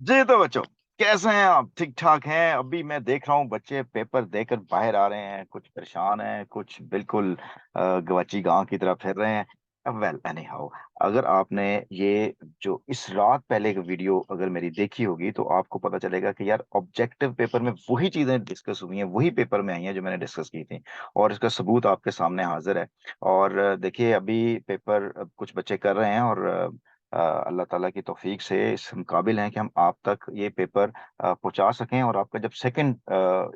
जी तो बच्चों, कैसे हैं आप? ठीक ठाक हैं? अभी मैं देख रहा हूँ बच्चे पेपर देकर बाहर आ रहे हैं, कुछ परेशान हैं, कुछ बिल्कुल गवाची गांव की तरफ फिर रहे हैं। वेल एनी हाउ, अगर आपने ये जो इस रात पहले की वीडियो अगर मेरी देखी होगी तो आपको पता चलेगा कि यार ऑब्जेक्टिव पेपर में वही चीजें डिस्कस हुई हैं, वही पेपर में आई हैं जो मैंने डिस्कस की थी, और इसका सबूत आपके सामने हाजिर है। और देखिए, अभी पेपर कुछ बच्चे कर रहे हैं, और अल्लाह ताला की तौफीक से इस हम काबिल हैं कि हम आप तक ये पेपर पहुंचा सकें, और आपका जब सेकंड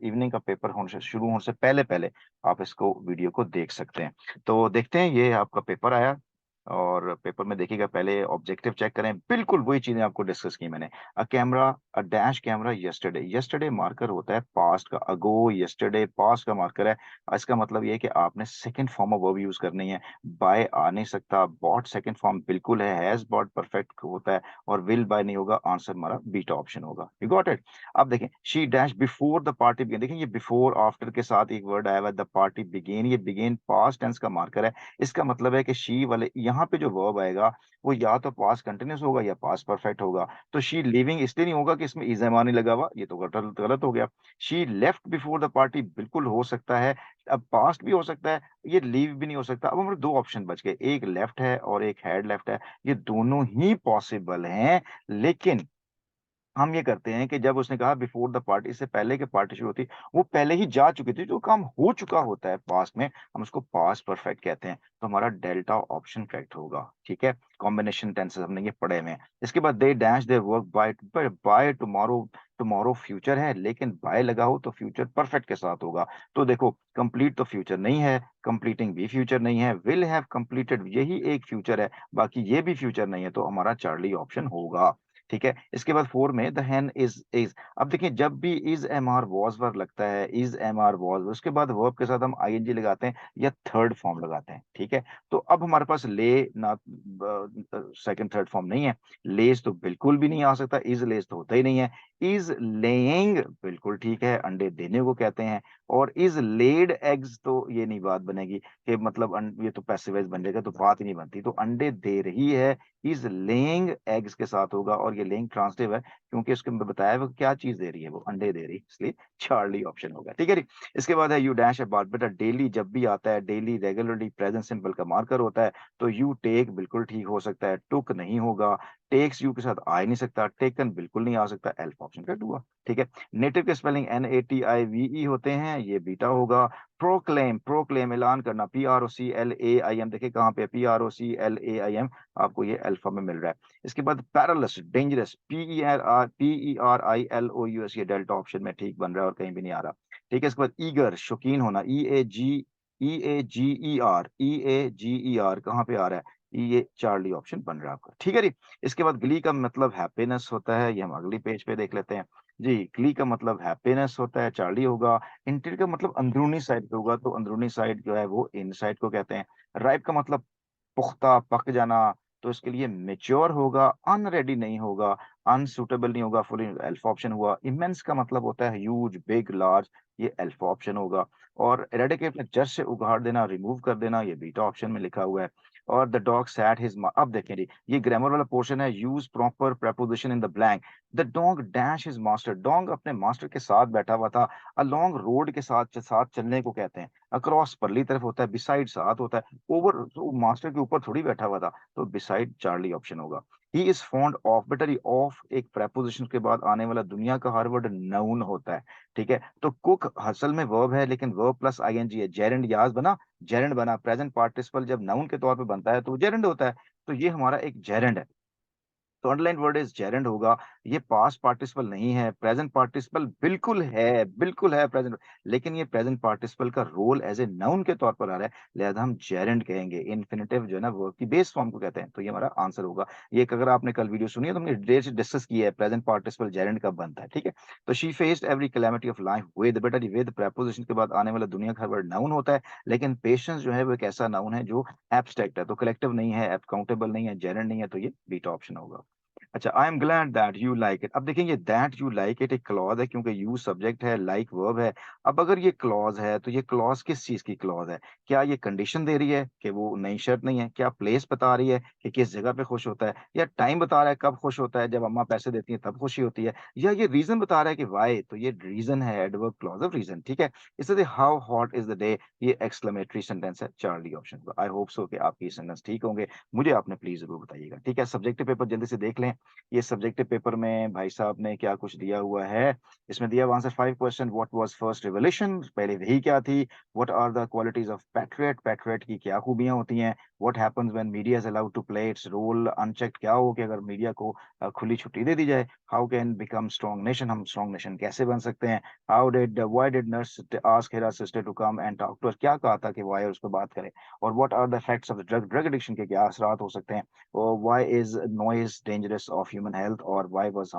इवनिंग का पेपर होने से शुरू होने से पहले पहले आप इसको वीडियो को देख सकते हैं। तो देखते हैं, ये आपका पेपर आया, और पेपर में देखिएगा, पहले ऑब्जेक्टिव चेक करें, बिल्कुल वही चीजें आपको डिस्कस की मैंने। A camera, a dash camera yesterday, yesterday marker होता है पास्ट का, अगो यस्टरडे पास्ट का मार्कर है। इसका मतलब ये है कि आपने second form of verb use करनी है। बाय आ नहीं सकता, बॉट सेकंड फॉर्म बिल्कुल है, हैज बॉट परफेक्ट होता है, और विल बाय नहीं होगा, आंसर हमारा बीटा ऑप्शन होगा। You got it? अब देखें, she dash before the party begin, देखें ये बिफोर आफ्टर के साथ एक वर्ड आया हुआ है, द पार्टी बिगेन, ये बिगेन पास्ट टेंस का मार्कर है। इसका मतलब है कि शी वाले यहाँ पे जो वर्ब आएगा वो या तो पास्ट कंटिन्यूस होगा या पास्ट परफेक्ट होगा। तो शी लिविंग इसलिए नहीं होगा कि इसमें इज एम नहीं लगा हुआ, ये तो गलत गलत हो गया। She left before the party बिल्कुल हो सकता है, अब पास्ट भी हो सकता है, ये लीव भी नहीं हो सकता। अब हमारे दो ऑप्शन बच गए, एक लेफ्ट है और एक हैड लेफ्ट है, ये दोनों ही पॉसिबल हैं। लेकिन हम ये करते हैं कि जब उसने कहा बिफोर द पार्टी, इससे पहले के पार्टी शुरू होती, वो पहले ही जा चुकी थी, जो काम हो चुका होता है पास्ट में, हम उसको पास्ट परफेक्ट कहते हैं। तो हमारा डेल्टा ऑप्शन करेक्ट होगा। ठीक है, कॉम्बिनेशन टेंसेस हमने ये पढ़े हुए हैं। इसके बाद they dash their work by, by tomorrow, tomorrow future है, लेकिन बाय लगा हो तो फ्यूचर परफेक्ट के साथ होगा। तो देखो, कंप्लीट तो फ्यूचर नहीं है, कंप्लीटिंग भी फ्यूचर नहीं है, विल हैव कंप्लीटेड यही एक फ्यूचर है, बाकी ये भी फ्यूचर नहीं है, तो हमारा चार्ली ऑप्शन होगा। ठीक है, इसके बाद फोर में द हैन इज। अब देखिए, जब भी is am are was verb लगता है, इज एम आर वॉज, उसके बाद वर्ब के साथ हम आईएनजी लगाते हैं या थर्ड फॉर्म लगाते हैं। ठीक है, तो अब हमारे पास ले ना सेकंड थर्ड फॉर्म नहीं है, लेज तो बिल्कुल भी नहीं आ सकता, इज लेज तो होता ही नहीं है। इज लेइंग बिल्कुल ठीक है, अंडे देने को कहते हैं। और इज लेड एग्स, तो ये नहीं बात बनेगी कि मतलब ये तो पैसिव वॉइस बन जाएगा, तो बात ही नहीं बनती। तो अंडे दे रही है, इज लेइंग एग्स के साथ होगा, और ये लेइंग ट्रांसिटिव है क्योंकि उसके अंदर बताया वो क्या चीज दे रही है, वो अंडे दे रही है, इसलिए चार्ली ऑप्शन होगा। ठीक है जी। इसके बाद है यू डैश अबाउट, बेटा डेली जब भी आता है, डेली रेगुलरली प्रेजेंट सिंपल का मार्कर होता है, तो यू टेक बिल्कुल ठीक हो सकता है, टुक नहीं होगा, टेक्स यू के साथ आ ही नहीं सकता, टेकन बिल्कुल नहीं आ सकता, एल्फ ऑप्शन करेक्ट हुआ। ठीक है, नेटिव के स्पेलिंग NATIVE होते हैं, ये बीटा होगा। प्रोक्लेम, प्रोक्लेम ऐलान करना, PROCLAIM, देखिए कहाँ पे PROCLAIM, आपको ये अल्फा में मिल रहा है। इसके बाद पैरालस, डेंजरस, PERILOUS, ये डेल्टा ऑप्शन में ठीक बन रहा है और कहीं भी नहीं आ रहा। ठीक है, इसके बाद ईगर, शौकीन होना, EAGER कहाँ पे आ रहा है, ये चार्ली ऑप्शन बन रहा है आपका। ठीक है जी। इसके बाद ग्ली का मतलब हैप्पीनेस होता है, ये हम अगली पेज पे देख लेते हैं। जी, ग्ली का मतलब हैप्पीनेस होता है, चार्ली होगा। इंटीरियर का मतलब अंदरूनी साइड पे होगा, तो अंदरूनी साइड जो है वो इन साइड को कहते हैं। राइप का मतलब पुख्ता, पक जाना, तो इसके लिए मेच्योर होगा। अनरेडी नहीं होगा, अनसुटेबल नहीं होगा, फुली अल्फा ऑप्शन हुआ। इमेंस का मतलब होता है ह्यूज, बिग, लार्ज, ये अल्फा ऑप्शन होगा। और एरेडिकेट में जड़ से उगाड़ देना, रिमूव कर देना, ये बीटा ऑप्शन में लिखा हुआ है। और द डॉग सैट हिज, अब देखें जी, ये ग्रामर वाला पोर्शन है, use proper preposition in the blank. The dog dash his master, dog अपने मास्टर के साथ बैठा हुआ था। अलोंग रोड के साथ साथ चलने को कहते हैं। अक्रॉस परली तरफ होता है, बिसाइड साथ होता है, ओवर तो मास्टर के ऊपर थोड़ी बैठा हुआ था, तो बिसाइड चार्ली ऑप्शन होगा। ही इज फॉन्ड ऑफ, बेटा ये ऑफ एक प्रेपोजिशन के बाद आने वाला दुनिया का हर वर्ड नाउन होता है। ठीक है, तो कुक असल में वर्ब है, लेकिन वर्ब प्लस आईएनजी है, जेरेंड याज बना, जेरेंड बना, प्रेजेंट पार्टिसिपल जब नाउन के तौर पे बनता है तो वो जेरेंड होता है। तो ये हमारा एक जेरेंड है, तो अंडरलाइन वर्ड इज जेरेंड होगा। ये पास्ट पार्टिसिपल नहीं है, प्रेजेंट पार्टिसिपल बिल्कुल है, बिल्कुल है प्रेजेंट, लेकिन ये प्रेजेंट पार्टिसिपल का रोल एज ए नाउन के तौर पर आ रहा है, लिहाजा हम जेरेंड कहेंगे। इन्फिनिटिव जो है ना वर्ब की बेस फॉर्म को कहते हैं, तो ये हमारा आंसर होगा। ये अगर आपने कल वीडियो सुनी है तो हमने डिटेल से डिस्कस किया है प्रेजेंट पार्टिसिपल जेरेंड कब बनता है। ठीक है, तो she faced every calamity of life with, बेटा जी विद प्रेपोजिशन के बाद आने वाला दुनिया का हर वर्ड नाउन होता है, लेकिन पेशेंस जो है वो एक ऐसा नाउन है जो एब्स्ट्रैक्ट है, तो कलेक्टिव नहीं है, काउंटेबल नहीं है, जेरेंड नहीं है, तो ये बीटा ऑप्शन होगा। अच्छा, I am glad that you like it. अब देखेंगे दैट यू लाइक इट एक क्लॉज है, क्योंकि यू सब्जेक्ट है, लाइक वर्ब है। अब अगर ये क्लॉज है तो ये क्लॉज किस चीज की क्लॉज है? क्या ये कंडीशन दे रही है कि वो नई शर्ट नहीं है? क्या प्लेस बता रही है कि किस जगह पे खुश होता है? या टाइम बता रहा है कब खुश होता है, जब अम्मा पैसे देती है तब खुशी होती है? या ये रीजन बता रहा है कि वाई? तो ये रीजन है, एडवर्ब क्लॉज ऑफ रीजन। ठीक है, इसलिए how hot is the day ये एक्सक्लेमेटरी सेंटेंस है, Charlie option. I hope so कि आपके सेंटेंस ठीक होंगे, मुझे आपने प्लीज जरूर बताइएगा। ठीक है, सब्जेक्टिव पेपर जल्दी से देख लें। ये सब्जेक्टिव पेपर में भाई साहब ने क्या कुछ दिया हुआ है। इसमें दिया हुआ answer 5 question. What was first revolution? पहले वही क्या थी? What are the qualities of patriot? Patriot की क्या खूबियां होती हैं? What happens when media is allowed to play its role unchecked? क्या हो कि अगर मीडिया को खुली छुट्टी दे दी जाए? How can become strong nation? हम स्ट्रॉन्ग नेशन कैसे बन सकते हैं? How did why did nurse ask her sister to come and talk to us? क्या कहा था कि वो आए और उसको बात करे? और what are the effects of the drug addiction के क्या असरात हो सकते हैं? or why is noise dangerous of human health? और why was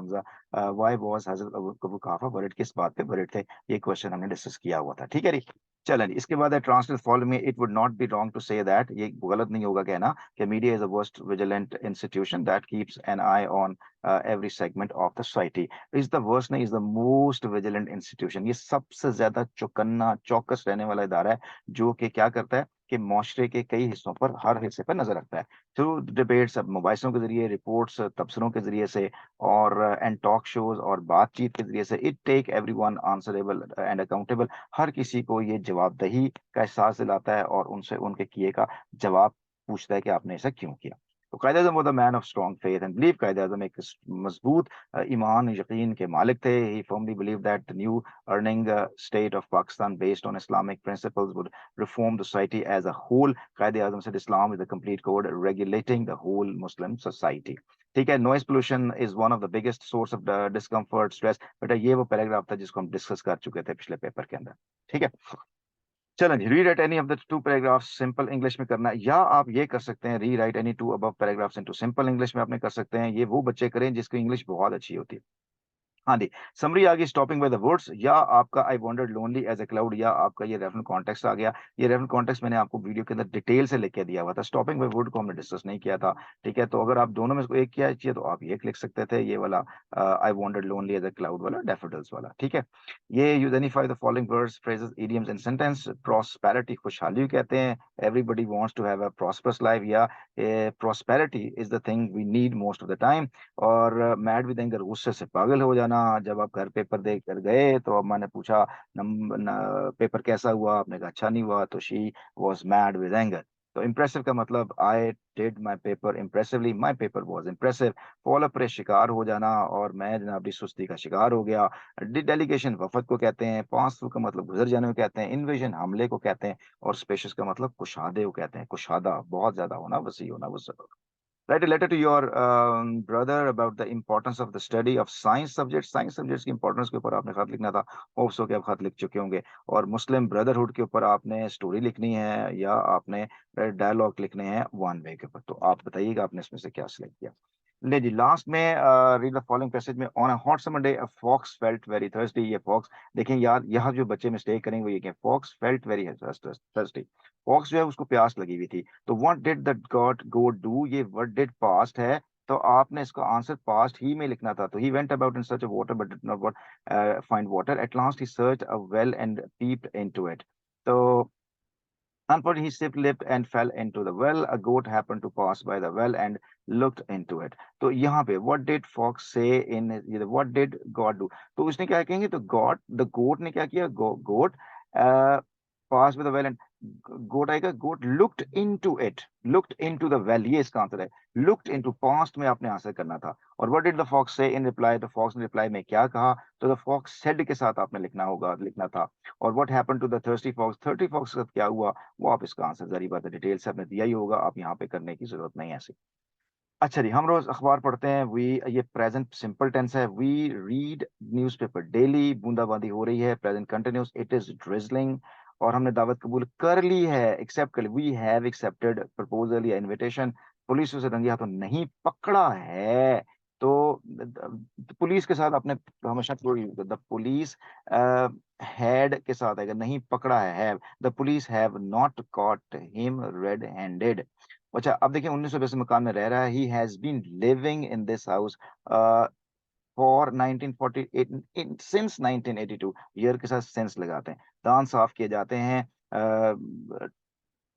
Hazrat Abu कुहाफा worried? किस बात पे worried थे? ये क्वेश्चन हमने डिस्कस किया हुआ था। ठीक है जी। चलें जी, इसके बाद है ट्रांसलेट फॉलो में। It would not be wrong to say that, ये गलत नहीं होगा कहना कि media is a worst vigilant institution that keeps an eye on every segment of the society. Is the worst नहीं, is the most vigilant institution. ये सबसे ज्यादा चौकन्ना चौकस रहने वाला इदारा है, जो कि क्या करता है कि माशरे के कई हिस्सों पर, हर हिस्से पर नजर रखता है। थ्रू डिबेट्स, अब मुबाहिसों के जरिए, रिपोर्ट्स, तबसरों के जरिए से, और एंड टॉक शोज और बातचीत के जरिए से, it take everyone answerable and accountable. हर किसी को ये जवाबदेही का एहसास दिलाता है और उनसे उनके किए का जवाब पूछता है कि आपने ऐसा क्यों किया। तो Quaid Azam was the man of strong faith and believe. Quaid Azam एक मजबूत ईमान यकीन के मालिक थे। He firmly believe that the new earning state of Pakistan based on Islamic principles would reform the society as a whole. Qaid Azam said Islam is the complete code regulating the whole Muslim society. ठीक है, noise pollution is one of the biggest source of discomfort stress. बेटा ये वो paragraph था जिसको हम discuss कर चुके थे पिछले पेपर के अंदर। ठीक है, चलें जी, rewrite any of the two paragraph simple English में करना है, या आप ये कर सकते हैं rewrite any two above paragraphs into simple English में आपने कर सकते हैं। ये वो बच्चे करें जिसकी इंग्लिश बहुत अच्छी होती है। हाँ जी, समरी आ गई स्टॉपिंग बाय द वर्ड्स, या आपका I wandered lonely as a cloud, या आपका ये रेफरेंस कॉन्टेक्स्ट आ गया। ये रेफरेंस कॉन्टेक्स्ट मैंने आपको वीडियो के अंदर डिटेल से लिख के दिया हुआ था। स्टॉपिंग बाय वर्ड को हमने डिस्कस नहीं किया था। ठीक है, तो अगर आप दोनों में से कोई एक किया चाहिए तो आप ये लिख सकते थे, ये वाला I wandered lonely as a cloud वाला, डैफोडिल्स वाला। ठीक है, ये you identify the following words phrases idioms and sentence. Prosperity खुशहाली कहते हैं, everybody wants to have a prosperous life, या prosperity is the thing we need most of the time. और मैड विद एंगर, गुस्से से पागल हो जाना। जब आप घर पेपर देख कर गए तो अम्मा ने पूछा पेपर कैसा हुआ, आपने कहा अच्छा नहीं हुआ, तो she was mad with anger. तो इम्प्रेसिव का मतलब I did my paper impressively, my paper was impressive. Fall up शिकार हो जाना, और मैं जनाबी सुस्ती का शिकार हो गया। डेलीगेशन वफद को कहते हैं। पास थ्रू का मतलब गुजर जाने को कहते हैं। इन्वेजन हमले को कहते हैं। और स्पेशियस का मतलब कुशादे को कहते हैं। कुशादा बहुत ज्यादा होना, वसी होना, वसअत। Write a letter to your brother about the importance of the study of science subjects. Science subjects की importance के ऊपर आपने खत लिखना था। होप्स हो कि आप खत लिख चुके होंगे। और मुस्लिम ब्रदरहुड के ऊपर आपने स्टोरी लिखनी है, या आपने डायलॉग लिखने हैं वन वे के ऊपर। तो आप बताइएगा आपने इसमें से क्या सिलेक्ट किया। ले जी, लास्ट में रीड द फॉलोइंग पैसेज में। On a hot summer day a fox felt very thirsty. ये फॉक्स देखें यार, यहाँ जो बच्चे मिस्टेक करेंगे वो ये कि fox felt very thirsty. Fox जो है उसको प्यास लगी हुई थी। तो what did the got goat do, ये व्हाट डिड पास्ट है, तो आपने इसका आंसर पास्ट ही में लिखना था। तो he went about in search of water but did not what find water. At last he search a well and peeped into it. तो unfortunately, he slipped and fell into the well. A goat happened to pass by the well and looked into it. तो यहाँ पे what did fox say in what did God do? तो उसने क्या कहेंगे, तो God, the goat ने क्या किया? Goat passed by the well and goat आएगा, goat looked into it, looked into the well, ये इसका आंसर है। looked into past में आपने आंसर करना था। और what did the fox say in reply? तो fox ने रिप्लाई में क्या कहा? तो the fox said के साथ आपने लिखना था। और what happened to the thirsty fox? thirsty fox के साथ क्या हुआ? वो आप इसका आंसर जरी बात है, डिटेल से आपने दिया ही होगा, आप यहाँ पे करने की जरूरत नहीं है ऐसी। अच्छा जी, हम रोज अखबार पढ़ते हैं। वी, ये प्रेजेंट सिंपल टेंस है। We read newspaper daily. बूंदाबांदी हो रही है, present continuous. It is drizzling. और हमने दावत कबूल कर ली है, एक्सेप्ट कर ली। वी हैव एक्सेप्टेड प्रपोजल या इनविटेशन। पुलिस उसे रंगे हाथों नहीं पकड़ा है। तो पुलिस के साथ आपने हमेशा द पुलिस हैड के साथ अगर नहीं पकड़ा है, have, the police have not caught him red handed. अच्छा, अब देखिए 1920 से मकान में रह रहा है। He has been living in this house for 1948 in since 1982। Year के साथ सिंस लगाते हैं। दांत साफ किए जाते हैं।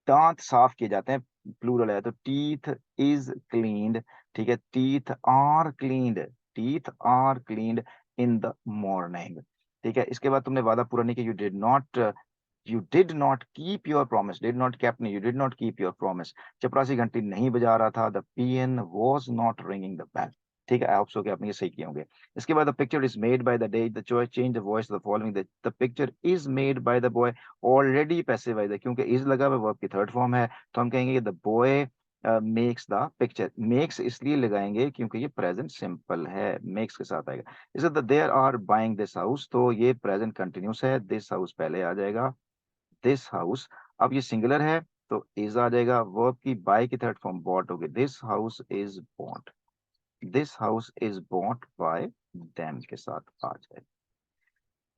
दांत साफ किए जाते हैं, प्लूरल है तो टीथ इज़ क्लीन्ड, ठीक है? Teeth are cleaned in the morning, ठीक है? इसके बाद तुमने वादा पूरा नहीं किया। You did not keep your promise, did not kept नहीं, you did not keep your promise. चपरासी घंटी नहीं बजा रहा था। The peon was not ringing the bell, ठीक है? आई होप सो कि आपने ये सही किए होंगे। इसके बाद the picture is made by the day, the choice change the voice the following the picture is made by the boy. Already passive voice है क्योंकि इज़ लगा हुआ है, वर्ब की थर्ड फॉर्म है, तो हम कहेंगे the boy makes the picture. Makes इसलिए लगाएँगे क्योंकि ये प्रेज़ेंट सिंपल है, मेक्स के साथ आएगा। इसे the there are buying this house, तो ये प्रेज़ेंट कंटीन्यूअस है, दिस हाउस पहले आ जाएगा। दिस हाउस, अब ये सिंगुलर है तो इज़ आ जाएगा। वर्ब की बाय की थर्ड फॉर्म बॉट होगी। This house is bought, this house is bought by them के साथ आ जाएगा।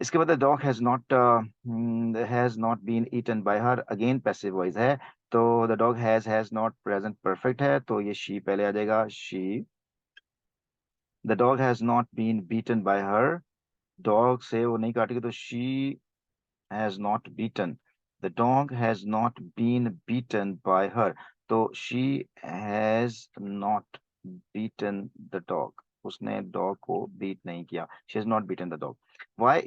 इसके बाद dog has not been eaten by her, again passive voice है, तो the dog has not present perfect है, तो ये शी पहले आ जाएगा। She, the dog has not been beaten by her, dog से वो नहीं काटेगी तो she has not beaten. The dog has not been beaten by her, तो she has not beaten the dog. उसने डॉग को बीट नहीं किया। She has not beaten the dog. Why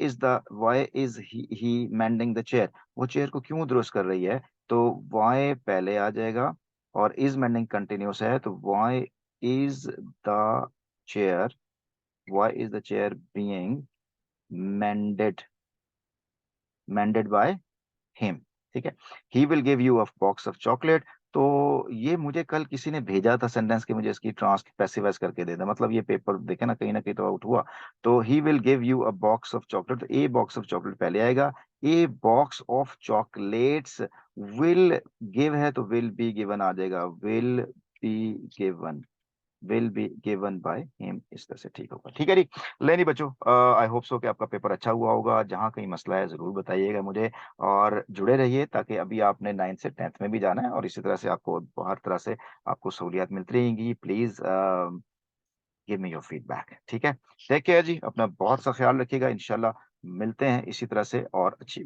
is he mending the chair? वो chair को क्यों दुरुस्त कर रही है? तो व्हाई पहले आ जाएगा और इज़ मेंडिंग कंटीन्यूअस है, तो is the chair why is the chair being मेंडेड मेंडेड by him, ठीक है? He will give you a box of chocolate, तो ये मुझे कल किसी ने भेजा था सेंटेंस कि मुझे इसकी पैसिवाइज़ करके दे दें। मतलब ये पेपर देखे ना कहीं न कहीं तो आउट हुआ। तो he will give you a box of chocolate, तो ए बॉक्स ऑफ चॉकलेट पहले आएगा। A box of chocolates, will give है तो विल बी गिवन आ जाएगा। Be given will be given by him, इस तरह से ठीक होगा। ठीक है जी। नहीं बच्चों, आई होप सो कि आपका पेपर अच्छा हुआ होगा। जहाँ कहीं मसला है ज़रूर बताइएगा मुझे और जुड़े रहिए ताकि अभी आपने 9th से 10th में भी जाना है और इसी तरह से आपको हर तरह से आपको सहूलियत मिलती रहेंगी। Please give me your feedback, ठीक है? टेक केयर जी, अपना बहुत सा ख्याल रखिएगा। इंशाल्लाह मिलते हैं इसी तरह से और अच्छी